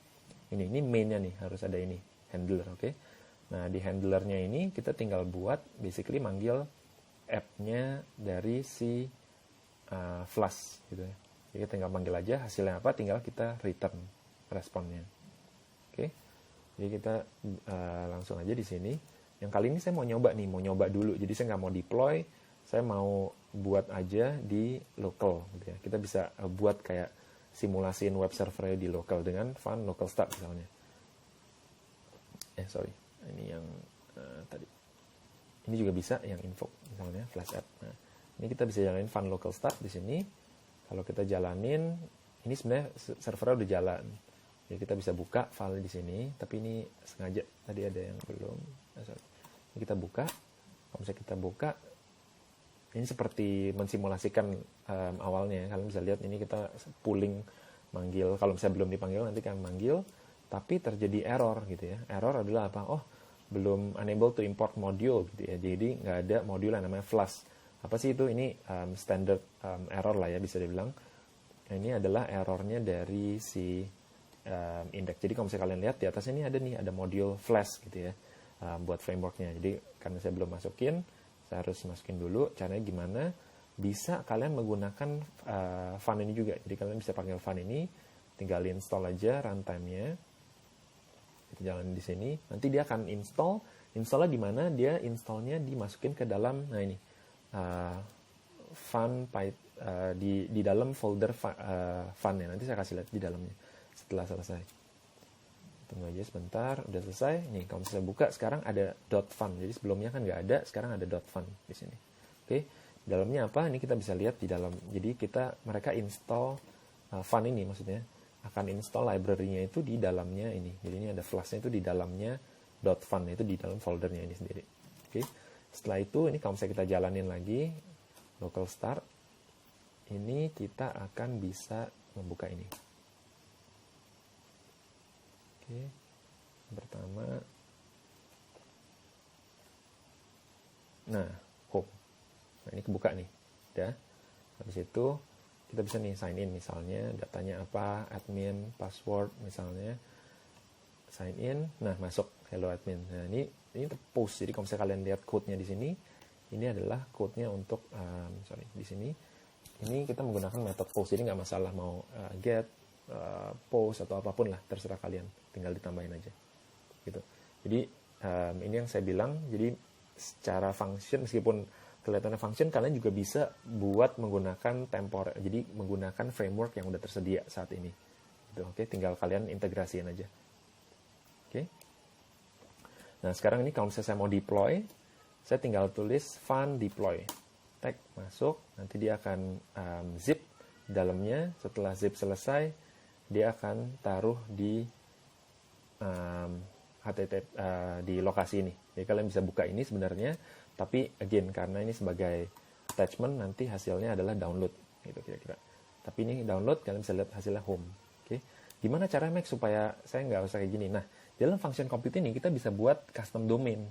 S1: ini mainnya nih, harus ada ini, handler, oke? Nah, di handlernya ini kita tinggal buat, basically manggil app-nya dari si Flash, gitu ya. Jadi tinggal panggil aja, hasilnya apa, tinggal kita return responnya. Oke? Jadi kita langsung aja di sini. Yang kali ini saya mau nyoba dulu. Jadi saya nggak mau deploy, saya mau buat aja di local gitu ya. Kita bisa buat kayak simulasiin web server di local dengan fun local start misalnya. Ini yang tadi. Ini juga bisa yang info misalnya flash app. Nah, ini kita bisa jalanin fun local start di sini. Kalau kita jalanin, ini sebenarnya servernya udah jalan. Jadi kita bisa buka file di sini, tapi ini sengaja tadi ada yang belum. Ini kita buka. Kalau misalnya kita buka, ini seperti mensimulasikan awalnya. Kalian bisa lihat ini kita pooling manggil. Kalau misalnya belum dipanggil nanti kan manggil, tapi terjadi error gitu ya. Error adalah apa? Oh, belum unable to import module gitu ya. Jadi nggak ada modul yang namanya flash. Apa sih itu? Ini standard error lah ya bisa dibilang. Ini adalah errornya dari si index. Jadi kalau misalnya kalian lihat di atas ini ada modul flash gitu ya buat frameworknya. Jadi karena saya belum masukin, saya harus masukin dulu. Caranya gimana? Bisa kalian menggunakan fun ini juga. Jadi kalian bisa panggil fun ini, tinggal install aja runtime-nya. Kita jalan di sini. Nanti dia akan installnya di mana? Dia installnya dimasukin ke dalam, nah ini fun di dalam folder fun-nya. Nanti saya kasih lihat di dalamnya setelah selesai. Tunggu aja sebentar, udah selesai. Nih, kalau saya buka sekarang ada .fun. Jadi sebelumnya kan nggak ada, sekarang ada .fun di sini. Oke, dalamnya apa? Ini kita bisa lihat di dalam. Jadi mereka install fun ini maksudnya akan install library-nya itu di dalamnya ini. Jadi ini ada flash-nya itu di dalamnya .fun, itu di dalam foldernya ini sendiri. Oke. Setelah itu, ini kalau misalnya kita jalanin lagi, local start, ini kita akan bisa membuka ini. Oke. Pertama, nah, home. Nah, ini kebuka nih. Udah. Habis itu, kita bisa nih sign in misalnya, datanya apa, admin, password misalnya. Sign in, nah masuk, hello admin. Nah, ini post. Jadi kalau misalnya kalian lihat code-nya di sini, ini adalah code-nya untuk di sini. Ini kita menggunakan metode post. Jadi nggak masalah mau get, post atau apapun lah, terserah kalian. Tinggal ditambahin aja. Gitu. Jadi ini yang saya bilang. Jadi secara function, meskipun kelihatannya function, kalian juga bisa buat menggunakan temporer. Jadi menggunakan framework yang udah tersedia saat ini. Gitu, oke, tinggal kalian integrasiin aja. Oke. Nah, sekarang ini kalau misalnya saya mau deploy, saya tinggal tulis fun deploy. Tag masuk, nanti dia akan zip dalamnya. Setelah zip selesai, dia akan taruh di di lokasi ini. Jadi kalian bisa buka ini sebenarnya, tapi again karena ini sebagai attachment, nanti hasilnya adalah download gitu kira-kira. Tapi ini download, kalian bisa lihat hasilnya home. Oke. Gimana cara make supaya saya nggak usah kayak gini? Nah, dalam function compute ini kita bisa buat custom domain.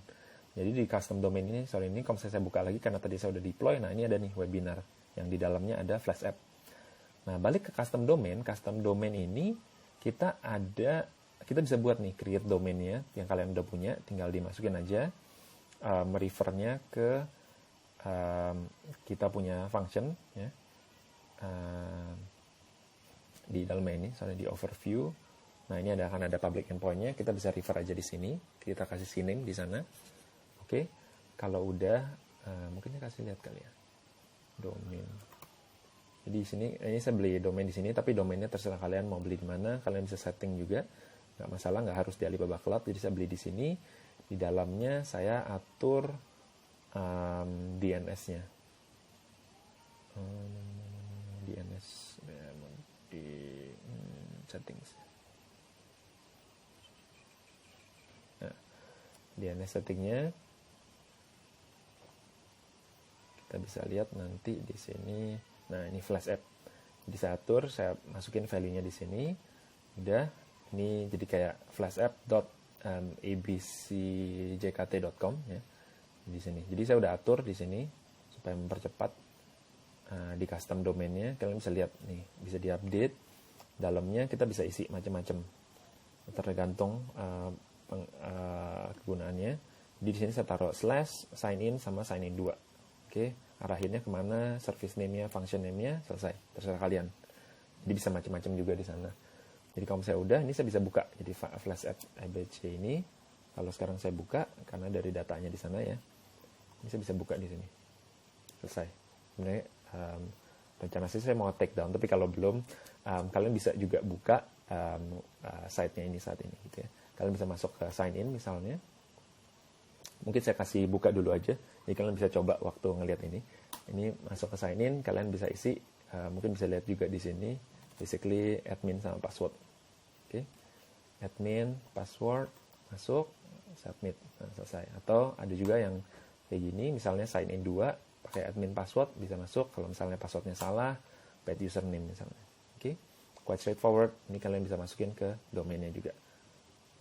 S1: Jadi di custom domain ini, ini kalau saya buka lagi karena tadi saya udah deploy, nah ini ada nih webinar yang di dalamnya ada flash app. Nah, balik ke custom domain ini kita bisa buat nih create domainnya yang kalian udah punya, tinggal dimasukin aja merefernya ke kita punya function ya. Di dalamnya ini, di overview. Nah, ini akan ada public endpoint-nya, kita bisa refer aja di sini, kita kasih CNAME di sana. Oke, kalau udah, mungkin saya kasih lihat kali ya, domain. Jadi di sini, ini saya beli domain di sini, tapi domainnya terserah kalian mau beli di mana, kalian bisa setting juga, nggak masalah, nggak harus di Alibaba Cloud. Jadi saya beli di sini, di dalamnya saya atur DNS-nya. DNS di settings. Nah, DNS settingnya kita bisa lihat nanti di sini. Nah, ini flash app. Jadi saya atur, saya masukin value-nya di sini. Udah, ini jadi kayak flashapp.abcjkt.com ya. Di sini. Jadi saya udah atur di sini supaya mempercepat di custom domainnya. Kalian bisa lihat nih, bisa diupdate. Dalamnya kita bisa isi macam-macam. Tergantung kegunaannya. Di sini saya taruh / sign in sama sign in 2. Oke, arahinnya kemana, service name-nya, function name-nya, selesai. Terserah kalian. Jadi bisa macam-macam juga di sana. Jadi kalau saya udah, ini saya bisa buka. Jadi flash app ABC ini, kalau sekarang saya buka, karena dari datanya di sana ya, ini saya bisa buka di sini. Selesai. Sebenarnya rencana sih saya mau take down, tapi kalau belum, kalian bisa juga buka site-nya ini saat ini gitu ya. Kalian bisa masuk ke sign in misalnya. Mungkin saya kasih buka dulu aja, jadi kalian bisa coba waktu ngelihat ini. Ini masuk ke sign in, kalian bisa isi, mungkin bisa lihat juga di sini, basically admin sama password. Oke, admin, password, masuk, submit, nah, selesai. Atau ada juga yang kayak gini, misalnya sign in 2, pakai admin password, bisa masuk. Kalau misalnya passwordnya salah, bad username misalnya. Oke, quite straightforward. Ini kalian bisa masukin ke domainnya juga.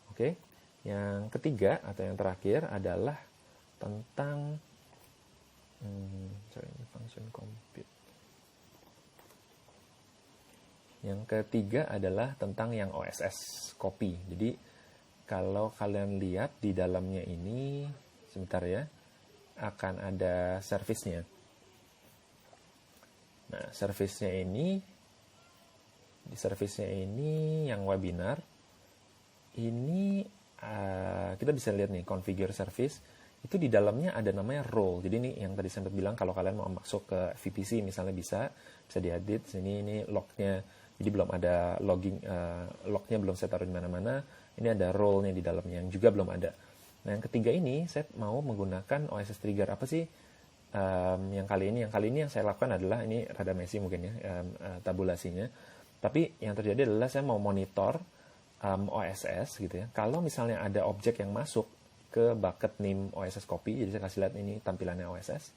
S1: Oke, yang ketiga atau yang terakhir adalah tentang function compute. Yang ketiga adalah tentang yang OSS copy. Jadi kalau kalian lihat di dalamnya ini, sebentar ya, akan ada service-nya. Nah, service-nya ini, di service-nya ini yang webinar, ini kita bisa lihat nih, configure service, itu di dalamnya ada namanya role. Jadi ini yang tadi sempat bilang, kalau kalian mau masuk ke VPC misalnya bisa diedit. Sini ini lognya, jadi belum ada logging, lognya belum saya taruh di mana-mana. Ini ada role-nya di dalamnya yang juga belum ada. Nah, yang ketiga ini saya mau menggunakan OSS trigger. Apa sih yang kali ini? Yang kali ini yang saya lakukan adalah, ini rada messy mungkin ya, tabulasinya. Tapi yang terjadi adalah saya mau monitor OSS gitu ya. Kalau misalnya ada objek yang masuk ke bucket name OSS copy, jadi saya kasih lihat ini tampilannya OSS.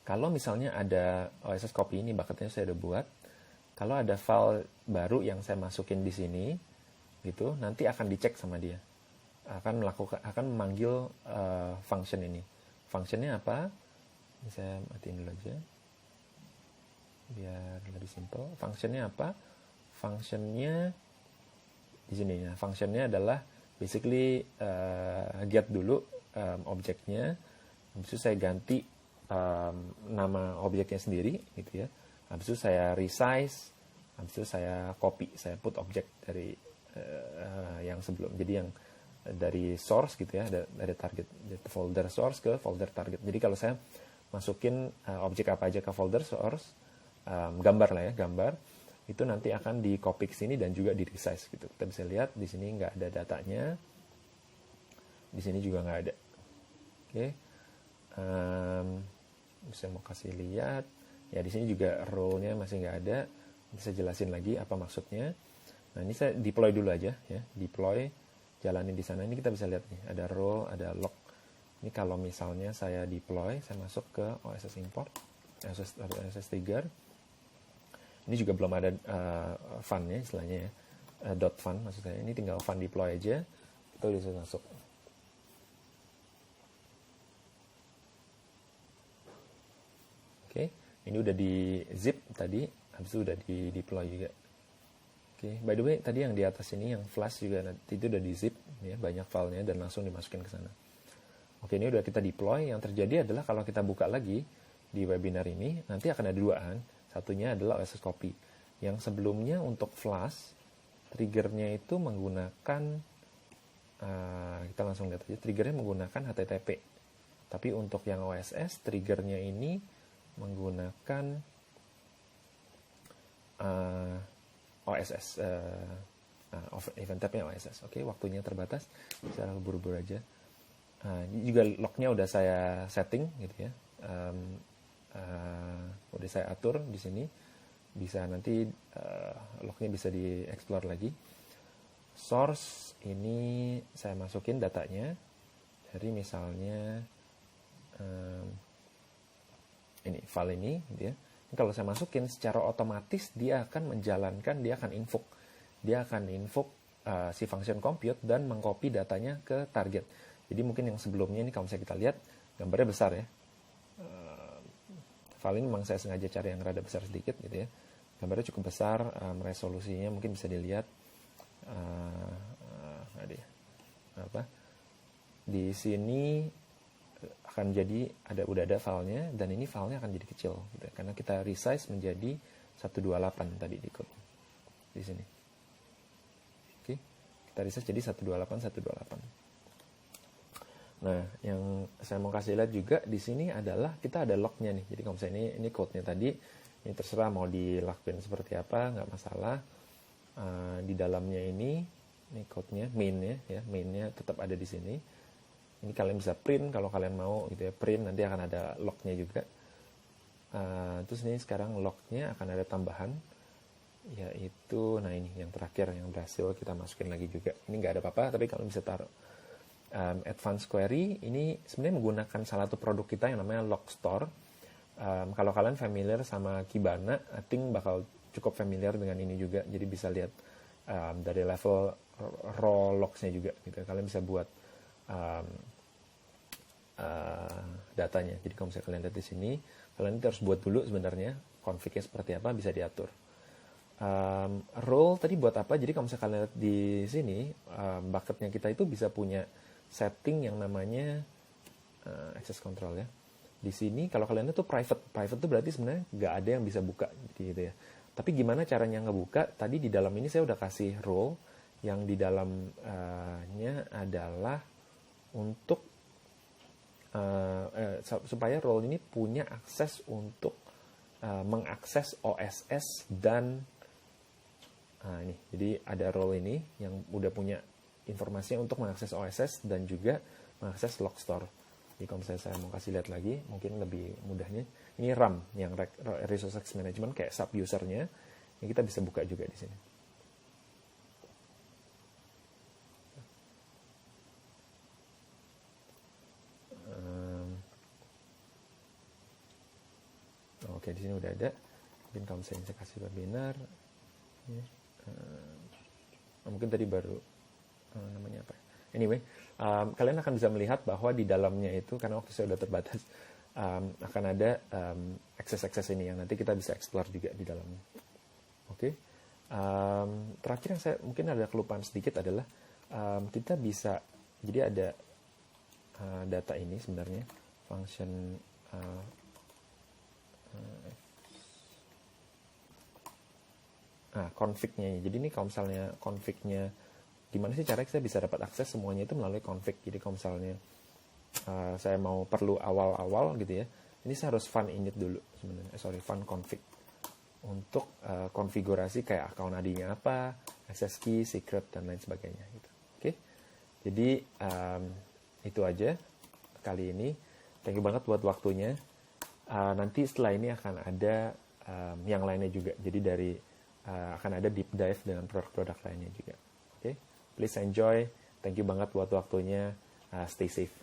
S1: Kalau misalnya ada OSS copy, ini bucketnya saya udah buat. Kalau ada file baru yang saya masukin di sini, gitu, nanti akan dicek sama dia. Akan memanggil function ini. Functionnya apa? Ini saya matiin dulu aja, biar lebih simple. Functionnya apa? Functionnya di sini ya. Functionnya adalah basically get dulu objeknya, habis itu saya ganti nama objeknya sendiri gitu ya. Habis itu saya resize, habis itu saya copy, saya put objek dari yang sebelum. Jadi yang dari source gitu ya, dari target, dari folder source ke folder target. Jadi kalau saya masukin objek apa aja ke folder source, gambar lah ya, gambar, itu nanti akan di copy ke sini dan juga di resize gitu. Kita bisa lihat di sini nggak ada datanya, di sini juga nggak ada. Oke, saya mau kasih lihat ya, di sini juga row-nya masih nggak ada. Bisa jelasin lagi apa maksudnya. Nah, ini saya deploy dulu aja ya, deploy, jalanin di sana. Ini kita bisa lihat nih, ada row, ada log. Ini kalau misalnya saya deploy, saya masuk ke OSS import, OSS trigger. Ini juga belum ada fun-nya istilahnya ya, .fun maksud saya. Ini tinggal fun deploy aja, itu bisa masuk. Oke, ini udah di zip tadi, habis itu udah di deploy juga. Oke, by the way tadi yang di atas ini yang flash juga nanti itu udah di zip ya, banyak filenya dan langsung dimasukin ke sana. Oke, ini udah kita deploy. Yang terjadi adalah kalau kita buka lagi di webinar ini, nanti akan ada duaan. Satunya adalah OSS copy. Yang sebelumnya untuk flash, triggernya itu menggunakan, kita langsung lihat aja, triggernya menggunakan HTTP. Tapi untuk yang OSS, triggernya ini menggunakan OSS, event tab-nya OSS. Oke, waktunya terbatas, saya buru-buru aja. Ini juga lognya udah saya setting gitu ya. Udah saya atur di sini, bisa nanti lognya bisa dieksplor lagi. Source ini saya masukin datanya dari misalnya ini file ini gitu ya. Ini kalau saya masukin secara otomatis dia akan menjalankan, dia akan invoke si function compute dan mengcopy datanya ke target. Jadi mungkin yang sebelumnya ini kalau misalnya kita lihat gambarnya besar ya. File ini memang saya sengaja cari yang rada besar sedikit gitu ya. Gambarnya cukup besar, resolusinya mungkin bisa dilihat. Di sini akan jadi udah ada filenya, dan ini filenya akan jadi kecil gitu ya, karena kita resize menjadi 128 tadi di code di sini. Oke, kita resize jadi 128. Nah, yang saya mau kasih lihat juga di sini adalah kita ada lognya nih. Jadi kalau misalnya ini code-nya tadi, ini terserah mau dilakuin seperti apa, nggak masalah. Di dalamnya ini code-nya, mainnya tetap ada di sini. Ini kalian bisa print kalau kalian mau gitu ya, print, nanti akan ada lognya juga. Terus ini sekarang lognya akan ada tambahan, yaitu, nah ini yang terakhir yang berhasil kita masukin lagi juga. Ini nggak ada apa-apa, tapi kalian bisa taruh. Advanced Query ini sebenarnya menggunakan salah satu produk kita yang namanya Logstore. Kalau kalian familiar sama Kibana, I think bakal cukup familiar dengan ini juga. Jadi bisa lihat dari level raw logs-nya juga gitu. Kalian bisa buat datanya. Jadi kalau misalnya kalian lihat di sini, kalian harus buat dulu sebenarnya config-nya seperti apa, bisa diatur. Role tadi buat apa? Jadi kalau misalnya kalian lihat di sini, bucket-nya kita itu bisa punya setting yang namanya access control ya. Di sini kalau kalian itu private itu berarti sebenarnya nggak ada yang bisa buka gitu ya. Tapi gimana caranya ngebuka? Tadi di dalam ini saya udah kasih role yang di dalamnya adalah untuk supaya role ini punya akses untuk mengakses OSS dan ini. Jadi ada role ini yang udah punya informasinya untuk mengakses OSS dan juga mengakses Logstore. Jadi kalau misalnya saya mau kasih lihat lagi, mungkin lebih mudahnya. Ini RAM, yang Resource Access Management, kayak sub-usernya. Ini kita bisa buka juga di sini. Oke, di sini udah ada. Mungkin kalau misalnya saya kasih webinar, mungkin tadi baru namanya apa? Anyway, kalian akan bisa melihat bahwa di dalamnya itu, karena waktu saya udah terbatas, akan ada akses-akses ini yang nanti kita bisa explore juga di dalamnya. Oke. Terakhir yang saya mungkin ada kelupaan sedikit adalah kita bisa, jadi ada data ini sebenarnya function config-nya. Jadi ini kalau misalnya config-nya, gimana sih caranya saya bisa dapat akses semuanya itu melalui config. Jadi kalau misalnya saya mau perlu awal-awal gitu ya, ini saya harus fun init dulu sebenarnya, fun config untuk konfigurasi kayak account ID-nya apa, access key, secret, dan lain sebagainya gitu. Oke. Jadi itu aja kali ini. Thank you banget buat waktunya. Nanti setelah ini akan ada yang lainnya juga. Jadi dari akan ada deep dive dengan produk-produk lainnya juga. Oke. Please enjoy. Thank you banget buat waktunya. Stay safe.